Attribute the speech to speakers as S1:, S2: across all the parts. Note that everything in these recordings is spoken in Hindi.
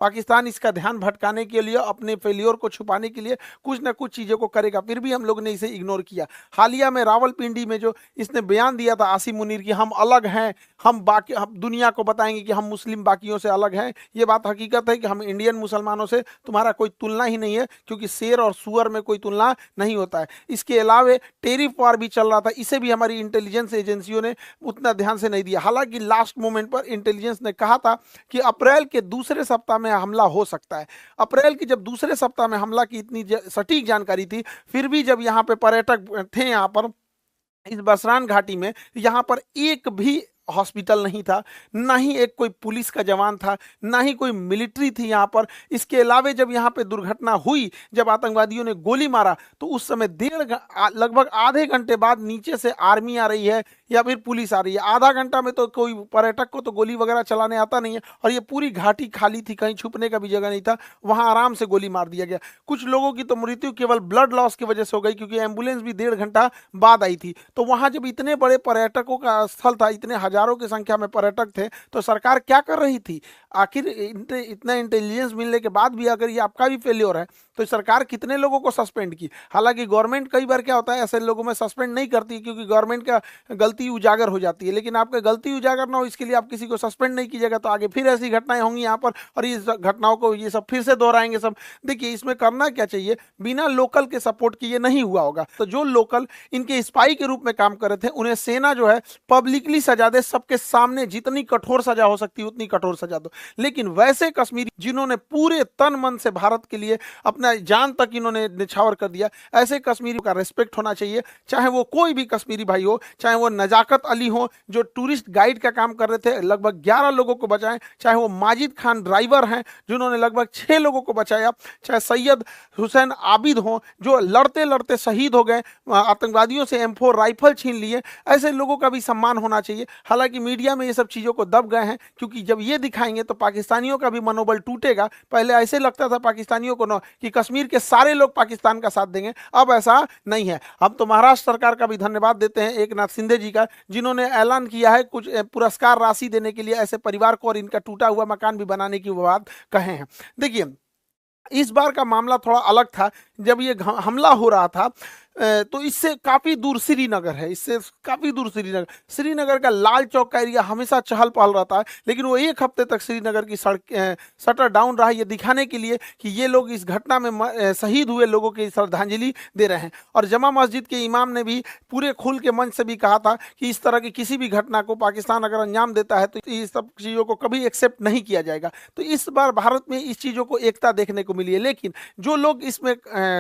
S1: पाकिस्तान इसका ध्यान भटकाने के लिए, अपने फेलियर को छुपाने के लिए कुछ ना कुछ चीज़ों को करेगा, फिर भी हम लोग ने इसे इग्नोर किया। हालिया में रावलपिंडी में जो इसने बयान दिया था आसिम मुनीर की, हम अलग हैं, हम दुनिया को बताएंगे कि हम मुस्लिम बाकियों से अलग हैं, ये बात हकीकत है कि हम इंडियन मुसलमानों से तुम्हारा कोई तुलना ही नहीं है, क्योंकि शेर और सुअर में कोई तुलना नहीं होता है। इसके अलावा टेरिफ वार भी चल रहा था, इसे भी हमारी इंटेलिजेंस एजेंसियों ने उतना ध्यान से नहीं दिया। हालांकि लास्ट मोमेंट पर इंटेलिजेंस ने कहा था कि अप्रैल के दूसरे सप्ताह में हमला हो सकता है। अप्रैल की जब दूसरे सप्ताह में हमला की इतनी सटीक जानकारी थी, फिर भी जब यहाँ पे पर्यटक थे, यहाँ पर इस बसरान घाटी में, यहाँ पर एक भी हॉस्पिटल नहीं था, ना ही एक कोई पुलिस का जवान था, ना ही कोई मिलिट्री थी यहाँ पर। इसके अलावा जब यहाँ पे दुर्घटना हुई, जब आतंकवादियों ने गोली मारा, तो उस समय लगभग आधे घंटे बाद नीचे से आर्मी आ रही है या फिर पुलिस आ रही है। आधा घंटा में तो कोई पर्यटक को तो गोली वगैरह चलाने आता नहीं है, और ये पूरी घाटी खाली थी, कहीं छुपने का भी जगह नहीं था, वहां आराम से गोली मार दिया गया। कुछ लोगों की तो मृत्यु केवल ब्लड लॉस की वजह से हो गई, क्योंकि एम्बुलेंस भी 1.5 घंटा बाद आई थी। तो वहां जब इतने बड़े पर्यटकों का स्थल था, इतने हजारों की संख्या में पर्यटक थे, तो सरकार क्या कर रही थी? आखिर इतना इंटेलिजेंस मिलने के बाद भी अगर ये आपका भी फेल्योर है, तो सरकार कितने लोगों को सस्पेंड की? हालांकि गवर्नमेंट कई बार क्या होता है, ऐसे लोगों में सस्पेंड नहीं करती, क्योंकि गवर्नमेंट का गलती उजागर हो जाती है। लेकिन आपका गलती उजागर ना हो, इसके लिए आप किसी को सस्पेंड नहीं कीजिएगा, तो आगे फिर ऐसी घटनाएं होंगी यहाँ पर, और इस घटनाओं को ये सब फिर से दोहराएंगे सब। देखिए, इसमें करना क्या चाहिए, बिना लोकल के सपोर्ट किए नहीं हुआ होगा। तो जो लोकल इनके स्पाई के रूप में काम कर रहे थे, उन्हें सेना जो है पब्लिकली सजा दे, सबके सामने जितनी कठोर सजा हो सकती है उतनी कठोर सजा दो। लेकिन वैसे कश्मीरी जिन्होंने पूरे तन मन से भारत के लिए अपना जान तक इन्होंने निछावर कर दिया, ऐसे कश्मीरी का रिस्पेक्ट होना चाहिए। चाहे वो कोई भी कश्मीरी भाई हो, चाहे वो नजाकत अली हो जो टूरिस्ट गाइड का काम कर रहे थे, लगभग 11 लोगों को बचाएं, चाहे वो माजिद खान ड्राइवर हैं जिन्होंने लगभग 6 लोगों को बचाया, चाहे सैयद हुसैन आबिद हो जो लड़ते लड़ते शहीद हो गए, आतंकवादियों से M4 राइफल छीन लिए, ऐसे लोगों का भी सम्मान होना चाहिए। हालांकि मीडिया में ये सब चीज़ों को दब गए हैं, क्योंकि जब ये दिखाएंगे तो पाकिस्तानियों का भी मनोबल टूटेगा। पहले ऐसे लगता था पाकिस्तानियों को न कि कश्मीर के सारे लोग पाकिस्तान का साथ देंगे, अब ऐसा नहीं है। हम तो महाराष्ट्र सरकार का भी धन्यवाद देते हैं, एक नाथ शिंदे जी का, जिन्होंने ऐलान किया है कुछ पुरस्कार राशि देने के लिए ऐसे परिवार को, और इनका टूटा हुआ मकान भी बनाने की वो बात कहे हैं। देखिए, इस बार का मामला थोड़ा अलग था। जब ये हमला हो रहा था, तो इससे काफ़ी दूर श्रीनगर है, इससे काफ़ी दूर श्रीनगर का लाल चौक का एरिया हमेशा चहल पहल रहता है। लेकिन वो एक हफ्ते तक श्रीनगर की सड़क शटर डाउन रहा, ये दिखाने के लिए कि ये लोग इस घटना में शहीद हुए लोगों की श्रद्धांजलि दे रहे हैं। और जमा मस्जिद के इमाम ने भी पूरे खुल के मंच से भी कहा था कि इस तरह की किसी भी घटना को पाकिस्तान अगर अंजाम देता है तो इस सब चीज़ों को कभी एक्सेप्ट नहीं किया जाएगा। तो इस बार भारत में इस चीज़ों को एकता देखने को मिली है। लेकिन जो लोग इसमें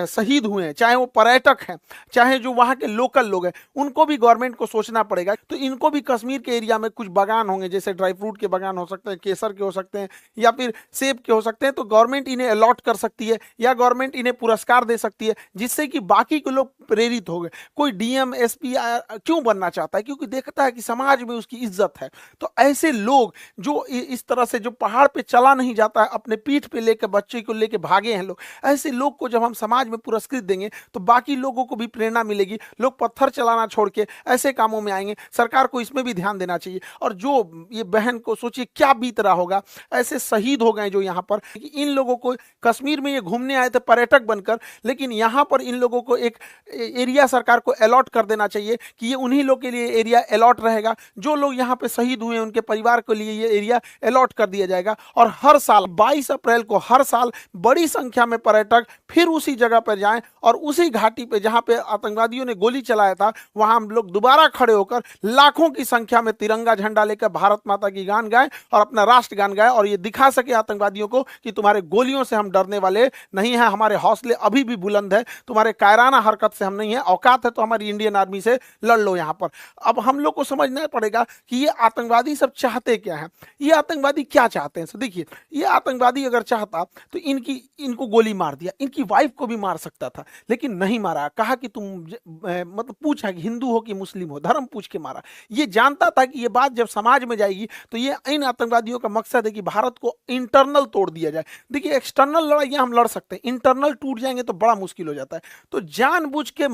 S1: शहीद हुए हैं, चाहे वो पर्यटक हैं, चाहे जो वहाँ के लोकल लोग हैं, उनको भी गवर्नमेंट को सोचना पड़ेगा। तो इनको भी कश्मीर के एरिया में कुछ बागान होंगे, जैसे ड्राई फ्रूट के बागान हो सकते हैं, केसर के हो सकते हैं, या फिर सेब के हो सकते हैं, तो गवर्नमेंट इन्हें अलॉट कर सकती है, या गवर्नमेंट इन्हें पुरस्कार दे सकती है, जिससे कि बाकी के लोग प्रेरित हो गए। कोई DM SP क्यों बनना चाहता है? क्योंकि देखता है कि समाज में उसकी इज्जत है। तो ऐसे लोग जो इस तरह से, जो पहाड़ पे चला नहीं जाता है, अपने पीठ पे लेकर बच्चे को लेकर भागे हैं लोग, ऐसे लोग को जब हम समाज में पुरस्कृत देंगे तो बाकी लोगों को भी प्रेरणा मिलेगी, लोग पत्थर चलाना छोड़ के ऐसे कामों में आएंगे। सरकार को इसमें भी ध्यान देना चाहिए। और जो ये बहन को सोचिए क्या बीत रहा होगा, ऐसे शहीद हो गए जो यहाँ पर, इन लोगों को कश्मीर में ये घूमने आए थे पर्यटक बनकर, लेकिन यहाँ पर इन लोगों को एक एरिया सरकार को अलॉट कर देना चाहिए कि ये उन्हीं लोग के लिए एरिया अलॉट रहेगा। जो लोग यहाँ पे शहीद हुए उनके परिवार के लिए ये एरिया अलॉट कर दिया जाएगा। और हर साल 22 अप्रैल को हर साल बड़ी संख्या में पर्यटक फिर उसी जगह पर जाएं, और उसी घाटी पे जहां पे आतंकवादियों ने गोली चलाया था, वहां हम लोग दोबारा खड़े होकर लाखों की संख्या में तिरंगा झंडा लेकर भारत माता की गान गाएं और अपना राष्ट्र गान गाएं, और ये दिखा सके आतंकवादियों को कि तुम्हारे गोलियों से हम डरने वाले नहीं हैं, हमारे हौसले अभी भी बुलंद है, तुम्हारे कायराना हरकत से हम नहीं है, औकात है तो हमारी इंडियन आर्मी से लड़ लो यहाँ पर। अब हम लोग को समझना पड़ेगा कि ये आतंकवादी सब चाहते क्या है, ये आतंकवादी क्या चाहते हैं। देखिए, ये आतंकवादी अगर चाहता तो इनको गोली मार दिया, इनकी वाइफ को भी मार सकता था, लेकिन नहीं मारा। कहा कि तुम मतलब पूछा कि हिंदू हो कि मुस्लिम हो, धर्म पूछ के मारा। ये जानता था कि ये बात जब समाज में जाएगी तो ये इन आतंकवादियों का मकसद है कि भारत को इंटरनल तोड़ दिया जाए। देखिए एक्सटर्नल लड़ाइयां हम लड़ सकते हैं, इंटरनल टूट जाएंगे तो बड़ा मुश्किल हो जाता है। तो जानबूझ के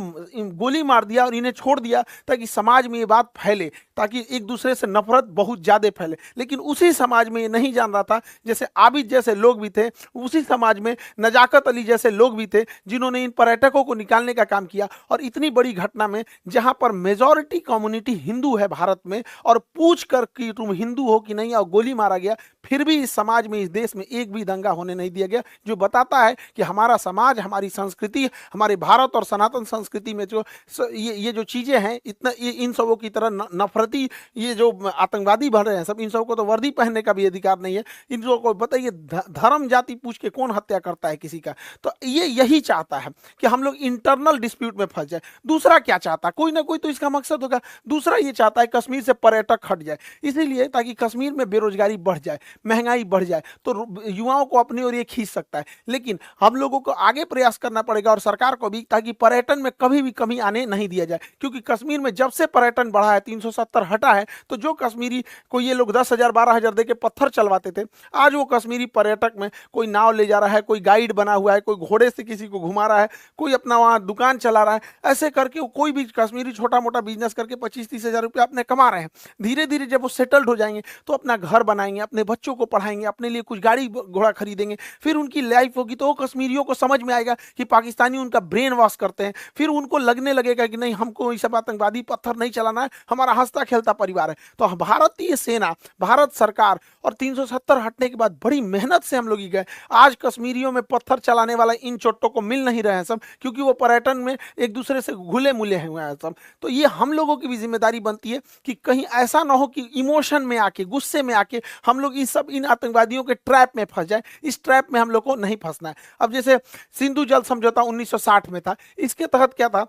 S1: गोली मार दिया और इन्हें छोड़ दिया ताकि समाज में ये बात फैले, ताकि एक दूसरे से नफरत बहुत ज्यादा फैले। लेकिन उसी समाज में ये नहीं जान रहा था, जैसे आबिद जैसे लोग भी थे, उसी समाज में नजाकत अली जैसे लोग भी थे जिन्होंने इन पर्यटकों को निकालने का काम किया। और इतनी बड़ी घटना में जहां पर मेजॉरिटी कम्युनिटी हिंदू है भारत में, और पूछ कर कि तुम हिंदू हो कि नहीं, और गोली मारा गया, फिर भी इस समाज में, इस देश में एक भी दंगा होने नहीं दिया गया। जो बताता है कि हमारा समाज, हमारी संस्कृति, हमारे भारत और सनातन संस्कृति में जो ये जो चीजें हैं, इतना इन सबों की तरह नफरती ये जो आतंकवादी बढ़ रहे हैं सब, इन सबको तो वर्दी पहनने का भी अधिकार नहीं है। इन लोगों को बताइए धर्म जाति पूछ के कौन हत्या करता है किसी का। तो ये यही चाहता है कि हम लोग इंटरनल डिस्प्यूट में फंस जाए। दूसरा क्या चाहता है, कोई ना कोई तो इसका मकसद होगा। दूसरा ये चाहता है कश्मीर से पर्यटक हट जाए, इसीलिए ताकि कश्मीर में बेरोजगारी बढ़ जाए, महंगाई बढ़ जाए, तो युवाओं को अपनी ओर ये खींच सकता है। लेकिन हम लोगों को आगे प्रयास करना पड़ेगा और सरकार को भी, ताकि पर्यटन में कभी भी कमी आने नहीं दिया जाए। क्योंकि कश्मीर में जब से पर्यटन बढ़ा है, 370 हटा है, तो जो कश्मीरी को ये लोग 10,000 12,000 दे के पत्थर चलवाते थे, आज वो कश्मीरी पर्यटक में कोई नाव ले जा रहा है, कोई गाइड बना हुआ है, कोई घोड़े से किसी को घुमा रहा है, कोई अपना वहां दुकान चला रहा है। ऐसे करके कोई भी कश्मीरी छोटा मोटा बिजनेस करके 25-30 हजार रुपये अपने कमा रहे हैं। धीरे धीरे जब वो सेटल्ड हो जाएंगे तो अपना घर बनाएंगे, अपने बच्चों को पढ़ाएंगे, अपने लिए कुछ गाड़ी घोड़ा खरीदेंगे, फिर उनकी लाइफ होगी। तो वो कश्मीरियों को समझ में आएगा कि पाकिस्तानी उनका ब्रेन वॉश करते हैं, फिर उनको लगने लगेगा कि नहीं, हमको ये सब आतंकवादी पत्थर नहीं चलाना है, हमारा हंसता खेलता परिवार है। तो भारतीय सेना, भारत सरकार और 370 हटने के बाद बड़ी मेहनत से हम लोग गए। आज कश्मीरियों में पत्थर चलाने वाला इन चोट्टों को मिल नहीं रहे हैं सब, क्योंकि वो पर्यटन में एक दूसरे से घुले मुले हुए हैं सब। तो ये हम लोगों की भी जिम्मेदारी बनती है कि कहीं ऐसा ना हो कि इमोशन में आके, गुस्से में आके हम लोग इन आतंकवादियों के ट्रैप में फंस जाए। इस ट्रैप में हम लोग को नहीं फंसना है। अब जैसे सिंधु जल समझौता 1960 में था, इसके तहत क्या था,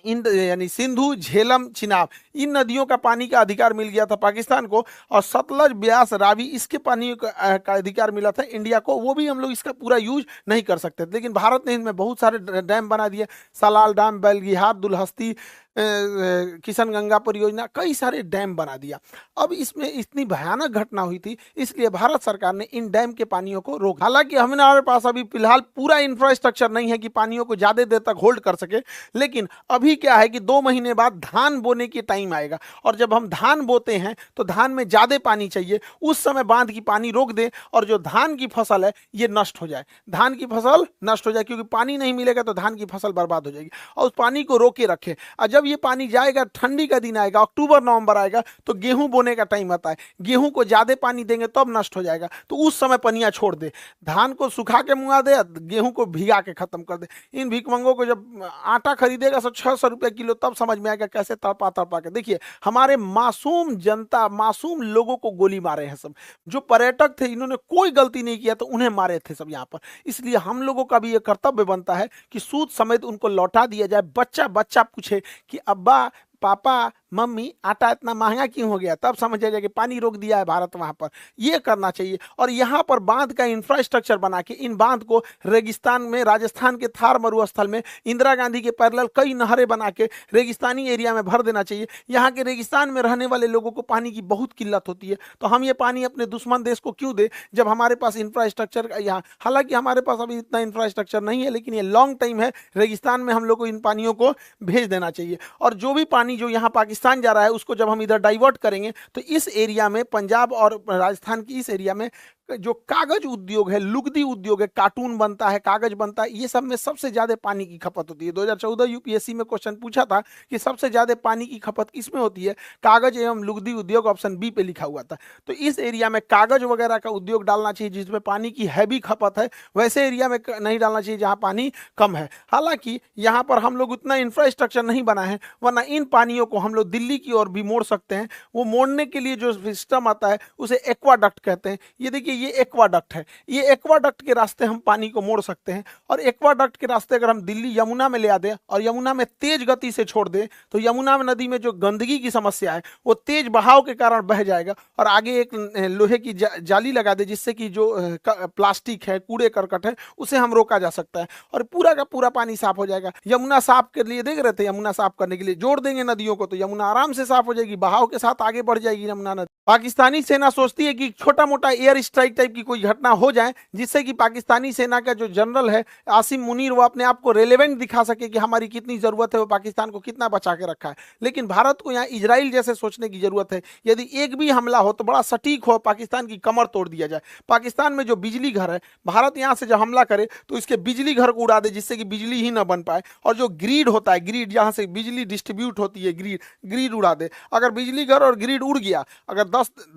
S1: यानी सिंधु, झेलम, चिनाब, इन नदियों का पानी का अधिकार मिल गया था पाकिस्तान को, और सतलज, ब्यास, रावी, इसके पानी का अधिकार मिला था इंडिया को। वो भी हम लोग इसका पूरा यूज नहीं कर सकते, लेकिन भारत ने इनमें बहुत सारे डैम बना दिए, सलाल डैम, बेलगिहार, दुलहस्ती, किशनगंगा परियोजना, कई सारे डैम बना दिया। अब इसमें इतनी भयानक घटना हुई थी, इसलिए भारत सरकार ने इन डैम के पानियों को रोका। हालांकि हमारे पास अभी फिलहाल पूरा इंफ्रास्ट्रक्चर नहीं है कि पानियों को ज्यादा देर तक होल्ड कर सके, लेकिन अभी क्या है कि 2 महीने बाद धान बोने की टाइम आएगा, और जब हम धान बोते हैं तो धान में ज्यादा पानी चाहिए, उस समय बांध की पानी रोक दे और जो धान की फसल है ये नष्ट हो जाए, धान की फसल नष्ट हो जाए, क्योंकि पानी नहीं मिलेगा तो धान की फसल बर्बाद हो जाएगी। और उस पानी को रोके रखे, और जब ये पानी जाएगा, ठंडी का दिन आएगा, अक्टूबर नवंबर आएगा, तो गेहूं बोने का टाइम आता है, गेहूं को ज्यादा पानी देंगे तब नष्ट हो जाएगा, तो उस समय पनिया छोड़ दे, धान को सुखा के मुआ दे, गेहूं को भिगा के खत्म कर दे। इन भिकमंगों को जब आटा खरीदेगा 600 रुपए किलो, तब समझ में आएगा कैसे तड़पा तड़पा के। देखिए हमारे मासूम जनता, मासूम लोगों को गोली मारे हैं सब, जो पर्यटक थे इन्होंने कोई गलती नहीं किया तो उन्हें मारे थे सब यहाँ पर। इसलिए हम लोगों का भी ये कर्तव्य बनता है कि सूद समेत उनको लौटा दिया जाए। बच्चा बच्चा पूछे कि अब्बा, पापा, मम्मी, आटा इतना महंगा क्यों हो गया, तब समझ जाएगा कि पानी रोक दिया है भारत वहां पर। ये करना चाहिए। और यहाँ पर बांध का इंफ्रास्ट्रक्चर बना के इन बांध को रेगिस्तान में, राजस्थान के थार मरुस्थल में इंदिरा गांधी के पैरेलल कई नहरें बना के रेगिस्तानी एरिया में भर देना चाहिए। यहाँ के रेगिस्तान में रहने वाले लोगों को पानी की बहुत किल्लत होती है, तो हम ये पानी अपने दुश्मन देश को क्यों दे, जब हमारे पास इंफ्रास्ट्रक्चर यहाँ, हालांकि हमारे पास अभी इतना इंफ्रास्ट्रक्चर नहीं है, लेकिन ये लॉन्ग टाइम है, रेगिस्तान में हम लोग को इन पानियों को भेज देना चाहिए। और जो भी पानी जो यहाँ पाकिस्तान जा रहा है, उसको जब हम इधर डाइवर्ट करेंगे तो इस एरिया में, पंजाब और राजस्थान की इस एरिया में जो कागज उद्योग है, लुगदी उद्योग है, कार्टून बनता है, कागज बनता है, ये सब में सबसे ज्यादा पानी की खपत होती है। 2014 यूपीएससी में क्वेश्चन पूछा था कि सबसे ज्यादा पानी की खपत किसमें होती है, कागज एवं लुगदी उद्योग, ऑप्शन बी पे लिखा हुआ था। तो इस एरिया में कागज वगैरह का उद्योग डालना चाहिए जिसमें पानी की हैवी खपत है, वैसे एरिया में नहीं डालना चाहिए जहां पानी कम है। हालांकि यहाँ पर हम लोग उतना इंफ्रास्ट्रक्चर नहीं बना है, वरना इन पानियों को हम लोग दिल्ली की ओर भी मोड़ सकते हैं। वो मोड़ने के लिए जो सिस्टम आता है उसे एक्वाडक्ट कहते हैं। ये देखिए, ये एक्वाडक्ट है, ये एक्वाडक्ट के रास्ते हम पानी को मोड़ सकते हैं। और एक्वाडक्ट के रास्ते अगर हम दिल्ली यमुना में ले आ दें और यमुना में तेज गति से छोड़ दें तो यमुना नदी में जो गंदगी की समस्या है वो तेज बहाव के कारण बह जाएगा और आगे एक लोहे की जाली लगा दे जिससे कि जो प्लास्टिक है, कूड़े करकट है, उसे हम रोका जा सकता है और पूरा का पूरा पानी साफ हो जाएगा। यमुना साफ के लिए देख रहे थे, यमुना साफ करने के लिए जोड़ देंगे नदियों को तो यमुना आराम से साफ हो जाएगी, बहाव के साथ आगे बढ़ जाएगी यमुना नदी। पाकिस्तानी सेना सोचती है कि छोटा मोटा एयर स्ट्राइक टाइप की कोई घटना हो जाए जिससे कि पाकिस्तानी सेना का जो जनरल है आसिम मुनीर वो अपने आप को रेलेवेंट दिखा सके कि हमारी कितनी जरूरत है, वो पाकिस्तान को कितना बचा के रखा है। लेकिन भारत को यहाँ इजराइल जैसे सोचने की जरूरत है, यदि एक भी हमला हो तो बड़ा सटीक हो, पाकिस्तान की कमर तोड़ दिया जाए। पाकिस्तान में जो बिजली घर है, भारत यहाँ से जब हमला करे तो इसके बिजली घर को उड़ा दे जिससे कि बिजली ही ना बन पाए, और जो ग्रिड होता है, ग्रिड जहाँ से बिजली डिस्ट्रीब्यूट होती है, ग्रिड उड़ा दे। अगर बिजली घर और ग्रिड उड़ गया, अगर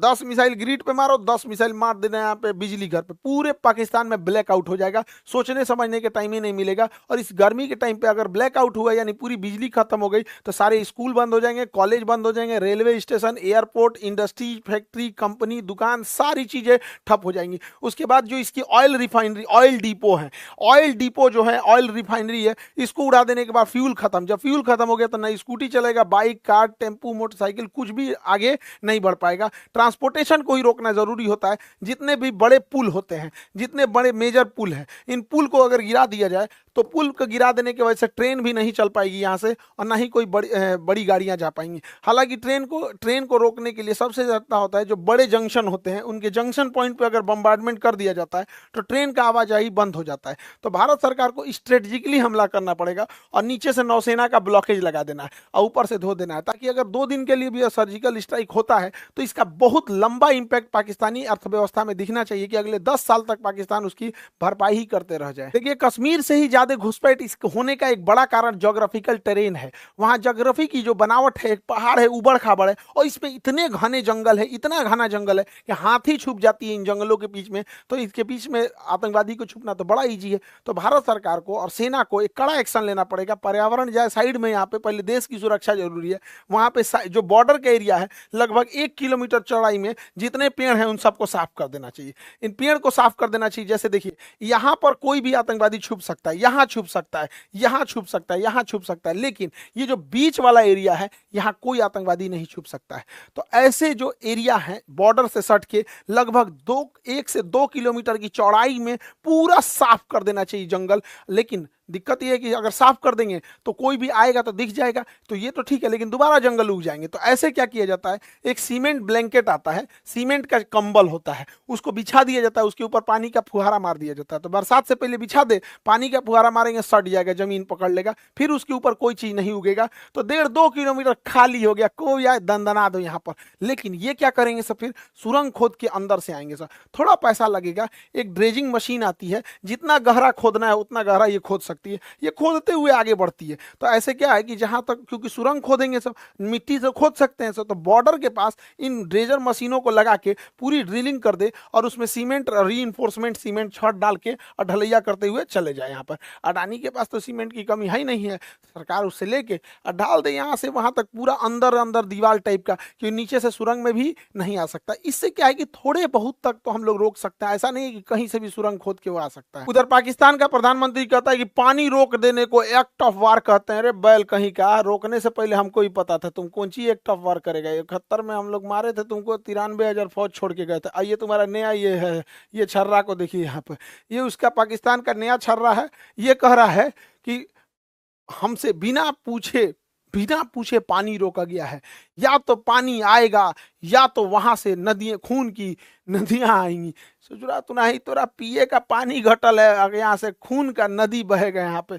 S1: 10 मिसाइल ग्रिड पे मारो, 10 मिसाइल मार देना यहाँ पे बिजली घर पे, पूरे पाकिस्तान में ब्लैकआउट हो जाएगा, सोचने समझने के टाइम ही नहीं मिलेगा। और इस गर्मी के टाइम पे अगर ब्लैकआउट हुआ यानी पूरी बिजली खत्म हो गई तो सारे स्कूल बंद हो जाएंगे, कॉलेज बंद हो जाएंगे, railway station, airport, industry, factory, company, दुकान, सारी चीजें ठप हो जाएंगी। उसके बाद जो इसकी ऑयल रिफाइनरी, ऑयल डिपो है, ऑयल डिपो जो है, ऑयल रिफाइनरी है, इसको उड़ा देने के बाद फ्यूल खत्म। जब फ्यूल खत्म हो गया तो ना स्कूटी चलेगा, बाइक, कार, टेम्पू, मोटरसाइकिल, कुछ भी आगे नहीं बढ़ पाएगा। ट्रांसपोर्टेशन को ही रोकना जरूरी होता है। जितने भी बड़े पुल होते हैं, जितने बड़े मेजर पुल हैं, इन पुल को अगर गिरा दिया जाए तो पुल को गिरा देने की वजह से ट्रेन भी नहीं चल पाएगी यहाँ से और ना ही कोई बड़ी गाड़ियाँ जा पाएंगी। हालांकि ट्रेन को रोकने के लिए सबसे ज़्यादा होता है जो बड़े जंक्शन होते हैं, उनके जंक्शन पॉइंट पे अगर बम्बार्डमेंट कर दिया जाता है तो ट्रेन का आवाजाही बंद हो जाता है। तो भारत सरकार को स्ट्रेटेजिकली हमला करना पड़ेगा और नीचे से नौसेना का ब्लॉकेज लगा देना है और ऊपर से धो देना है, ताकि अगर 2 दिन के लिए भी सर्जिकल स्ट्राइक होता है तो इसका बहुत लंबा इंपैक्ट पाकिस्तानी अर्थव्यवस्था में दिखना चाहिए कि अगले 10 साल तक पाकिस्तान उसकी भरपाई ही करते रह जाए। देखिए, कश्मीर से ही ज्यादा घुसपैठ होने का एक बड़ा कारण ज्योग्राफिकल टेरेन है। वहां ज्योग्राफी की जो बनावट है, एक पहाड़ है, उबड़ खाबड़ है और इसमें इतने घने जंगल है, इतना घना जंगल है कि हाथी छुप जाती है इन जंगलों के बीच में। तो इसके बीच में आतंकवादी को छुपना तो बड़ा ईजी है। तो भारत सरकार को और सेना को एक कड़ा एक्शन लेना पड़ेगा। पर्यावरण जाए साइड में, यहाँ पे पहले देश की सुरक्षा जरूरी है। वहां पे जो बॉर्डर का एरिया है, लगभग 1 किलोमीटर चौड़ाई में जितने पेड़ हैं उन सबको साफ कर देना चाहिए। इन पेड़ को साफ कर देना चाहिए। जैसे देखिए, यहाँ पर कोई भी आतंकवादी छुप सकता है, यहाँ छुप सकता है, यहाँ छुप सकता है, यहाँ छुप सकता है, लेकिन ये जो बीच वाला एरिया है यहाँ कोई आतंकवादी नहीं छुप सकता है। तो ऐसे जो एरिया है बॉर्डर से सट के लगभग 1 से 2 किलोमीटर की चौड़ाई में पूरा साफ कर देना चाहिए जंगल। लेकिन दिक्कत यह है कि अगर साफ कर देंगे तो कोई भी आएगा तो दिख जाएगा, तो ये तो ठीक है, लेकिन दोबारा जंगल उग जाएंगे। तो ऐसे क्या किया जाता है, एक सीमेंट ब्लैंकेट आता है, सीमेंट का कंबल होता है, उसको बिछा दिया जाता है, उसके ऊपर पानी का फुहारा मार दिया जाता है। तो बरसात से पहले बिछा दे, पानी का फुहारा मारेंगे, सट जाएगा, जमीन पकड़ लेगा, फिर उसके ऊपर कोई चीज नहीं उगेगा। तो 1.5-2 किलोमीटर खाली हो गया, कोई आए दंदना दो यहाँ पर। लेकिन ये क्या करेंगे सर, फिर सुरंग खोद के अंदर से आएंगे सर, थोड़ा पैसा लगेगा। एक ड्रेजिंग मशीन आती है, जितना गहरा खोदना है उतना गहरा ये खोद सकती है, ये खोदते हुए आगे बढ़ती है। तो ऐसे क्या है कि जहां तक, क्योंकि सुरंग खोदेंगे सब, मिट्टी से खोद सकते हैं सब, तो बॉर्डर के पास इन ड्रेजर मशीनों को लगा के पूरी ड्रिलिंग कर दे और उसमें सीमेंट, रीइंफोर्समेंट सीमेंट छत डाल के और ढलैया करते हुए चले जाए। यहाँ पर अडानी के पास तो सीमेंट की कमी है ही नहीं है, सरकार उससे लेके और डाल दे यहाँ से वहां तक, पूरा अंदर अंदर दीवार टाइप का, क्योंकि नीचे से सुरंग में भी नहीं आ सकता। इससे क्या है कि थोड़े बहुत तक तो हम लोग रोक सकते हैं, ऐसा नहीं है कि कहीं से भी सुरंग खोद के वो आ सकता है। उधर पाकिस्तान का प्रधानमंत्री कहता है कि पानी रोक देने को एक्ट ऑफ वार कहते हैं। अरे बैल कहीं का, रोकने से पहले हमको ही पता था, तुम कौन सी एक्ट ऑफ वार करेगा। 71 में हम लोग मारे थे तुमको, 93,000 फौज छोड़ के गए थे। आइए तुम्हारा नया ये है, ये छर्रा को देखिए यहाँ पे, ये उसका पाकिस्तान का नया छर्रा है। ये कह रहा है कि हमसे बिना पूछे पानी रोका गया है, या तो पानी आएगा या तो वहां से नदियां, खून की नदियां आएंगी। सोच रहा तू नहीं, तोरा पिए का पानी घटल है, अगर यहाँ से खून का नदी बहेगा यहाँ पे,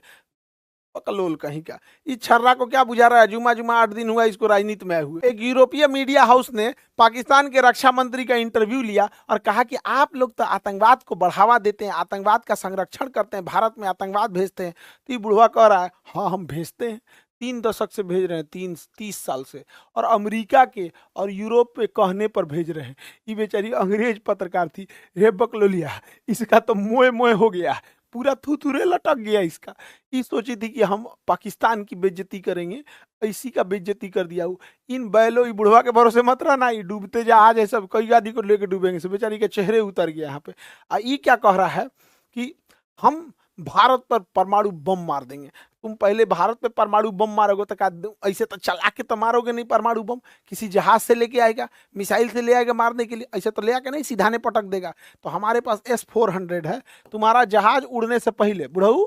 S1: पकलोल कहीं का। इस छर्रा को क्या बुझा रहा है, जुमा 8 दिन हुआ इसको राजनीति में हुए। एक यूरोपीय मीडिया हाउस ने पाकिस्तान के रक्षा मंत्री का इंटरव्यू लिया और कहा कि आप लोग तो आतंकवाद को बढ़ावा देते हैं, आतंकवाद का संरक्षण करते हैं, भारत में आतंकवाद भेजते हैं। तो ये बुढ़वा कह रहा है, हाँ हम भेजते हैं, 3 दशक से भेज रहे हैं, 30 साल से, और अमेरिका के और यूरोप पे कहने पर भेज रहे हैं। ये बेचारी अंग्रेज पत्रकार थी, रे बकलोलिया, इसका तो मोए मोए हो गया, पूरा थुथुरे लटक गया इसका। ये सोची थी कि हम पाकिस्तान की बेइज्जती करेंगे, इसी का बेइज्जती कर दिया। इन बैलों, ये बुढ़वा के भरोसे मत रहना, ये डूबते जहाज है सब, कई आदमी को लेके डूबेंगे सब। बेचारी के चेहरे उतर गया यहाँ पे। ये क्या कह रहा है कि हम भारत पर परमाणु बम मार देंगे। तुम पहले भारत पे परमाणु बम मारोगे तो क्या ऐसे तो चला के तो मारोगे नहीं परमाणु बम? किसी जहाज से लेके आएगा, मिसाइल से ले आएगा मारने के लिए? ऐसे तो ले आके नहीं सीधा ने पटक देगा। तो हमारे पास S-400 है। तुम्हारा जहाज उड़ने से पहले, बुढ़ऊ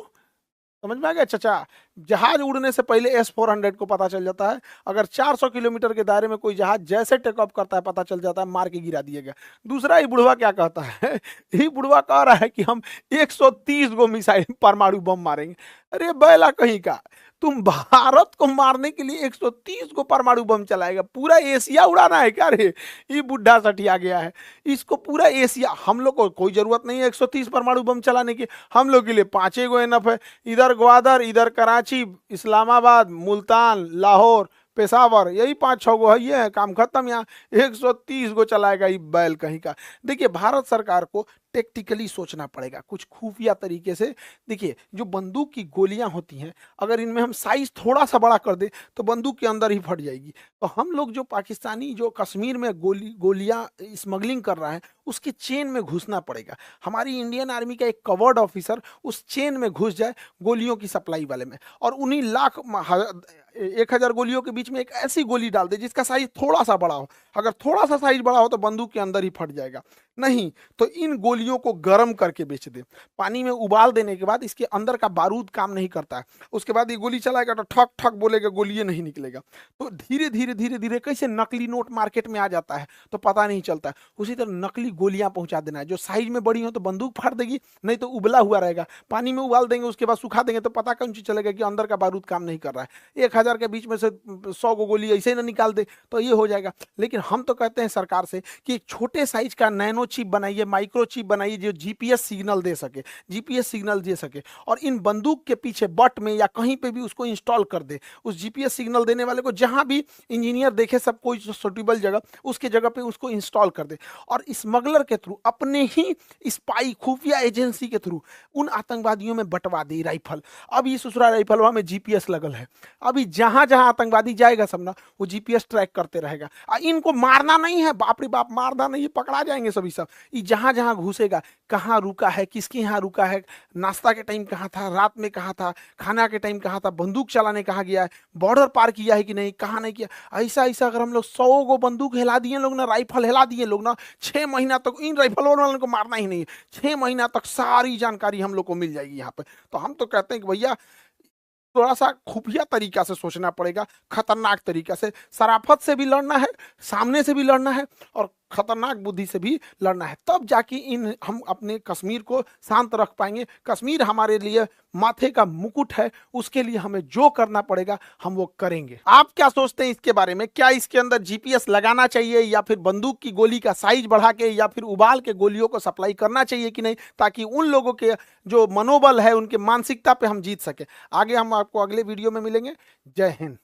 S1: समझ में आ गया चाचा, जहाज उड़ने से पहले S-400 को पता चल जाता है। अगर 400 किलोमीटर के दायरे में कोई जहाज जैसे टेक ऑफ करता है पता चल जाता है, मार के गिरा दिएगा। दूसरा, ये बुढ़वा क्या कहता है ये बुढ़वा कह रहा है कि हम 130 गो मिसाइल परमाणु बम मारेंगे। अरे बैला कहीं का, तुम भारत को मारने के लिए 130 को परमाणु बम चलाएगा? पूरा एशिया उड़ाना है क्या रे? ये बुढ़ा सठिया गया है। इसको पूरा एशिया, हम लोग को कोई जरूरत नहीं है 130 परमाणु बम चलाने की। हम लोग के लिए 5 गो एनफ है। इधर ग्वादर, इधर कराची, इस्लामाबाद, मुल्तान, लाहौर, पेशावर, यही 5-6 गो है, ये है काम खत्म। यहाँ 130 गो चलाएगा ये बैल कहीं का। देखिए, भारत सरकार को टेक्टिकली सोचना पड़ेगा कुछ खुफिया तरीके से। देखिए, जो बंदूक की गोलियां होती हैं, अगर इनमें हम साइज थोड़ा सा बड़ा कर दे तो बंदूक के अंदर ही फट जाएगी। तो हम लोग जो पाकिस्तानी जो कश्मीर में गोलियां स्मगलिंग कर रहा है, उसके चेन में घुसना पड़ेगा। हमारी इंडियन आर्मी का एक कवर्ड ऑफिसर उस चेन में घुस जाए गोलियों की सप्लाई वाले में, और उन्हीं 1,000 गोलियों के बीच में एक ऐसी गोली डाल दे जिसका साइज थोड़ा सा बड़ा हो। अगर थोड़ा सा साइज बड़ा हो तो बंदूक के अंदर ही फट जाएगा। नहीं तो इन गोलियों को गर्म करके बेच दे। पानी में उबाल देने के बाद इसके अंदर का बारूद काम नहीं करता है, उसके बाद ये गोली चलाएगा तो ठक ठक बोलेगा, गोली नहीं निकलेगा। तो धीरे धीरे धीरे धीरे कैसे नकली नोट मार्केट में आ जाता है तो पता नहीं चलता है। उसी तरह नकली गोलियां पहुंचा देना है, जो साइज में बड़ी हो तो बंदूक फाड़ देगी, नहीं तो उबला हुआ रहेगा। पानी में उबाल देंगे, उसके बाद सुखा देंगे तो पता कौन चीज चलेगा कि अंदर का बारूद काम नहीं कर रहा है। 1,000 के बीच में से 100 गो गोली ऐसे ही ना निकाल दे तो ये हो जाएगा। लेकिन हम तो कहते हैं सरकार से कि एक छोटे साइज का नैनो चिप बनाइए, माइक्रो चिप बनाइए, जो जीपीएस सिग्नल दे सके, जीपीएस सिग्नल दे सके, और इन बंदूक के पीछे बट में या कहीं पे भी उसको इंस्टॉल कर दे। उस जीपीएस सिग्नल देने वाले को जहां भी इंजीनियर देखे सब कोई सुटेबल जगह, उसके जगह पे उसको इंस्टॉल कर दे, और स्मगलर के थ्रू, अपने ही स्पाई खुफिया एजेंसी के थ्रू उन आतंकवादियों में बंटवा दे राइफल। अब ये ससुरा राइफलवा में जीपीएस लगल है, अभी जहां जहां आतंकवादी जाएगा सब ना वो जीपीएस ट्रैक करते रहेगा। इनको मारना नहीं है, बाप रे बाप, मारना नहीं है, पकड़ा जाएंगे सभी सब। ये जहां जहां घुसेगा, कहाँ रुका है, किसके यहाँ रुका है, नाश्ता के टाइम कहाँ था, रात में कहाँ था, खाना के टाइम कहाँ था, बंदूक चलाने कहाँ गया है, बॉर्डर पार किया है कि नहीं, कहाँ नहीं किया। ऐसा ऐसा अगर हम लोग 100 गो बंदूक हिला दिए लोग ना, राइफल हिला दिए लोग ना, 6 महीना तक इन राइफल वालों को मारना ही नहीं है। 6 महीना तक सारी जानकारी हम लोग को मिल जाएगी यहाँ पे। तो हम तो कहते हैं कि भैया थोड़ा सा खुफिया तरीका से सोचना पड़ेगा, खतरनाक तरीका से। शराफत से भी लड़ना है, सामने से भी लड़ना है, और खतरनाक बुद्धि से भी लड़ना है। तब जाके हम अपने कश्मीर को शांत रख पाएंगे। कश्मीर हमारे लिए माथे का मुकुट है, उसके लिए हमें जो करना पड़ेगा हम वो करेंगे। आप क्या सोचते हैं इसके बारे में? क्या इसके अंदर जीपीएस लगाना चाहिए, या फिर बंदूक की गोली का साइज बढ़ा के, या फिर उबाल के गोलियों को सप्लाई करना चाहिए कि नहीं, ताकि उन लोगों के जो मनोबल है, उनके मानसिकता पे हम जीत सके? आगे हम आपको अगले वीडियो में मिलेंगे। जय हिंद।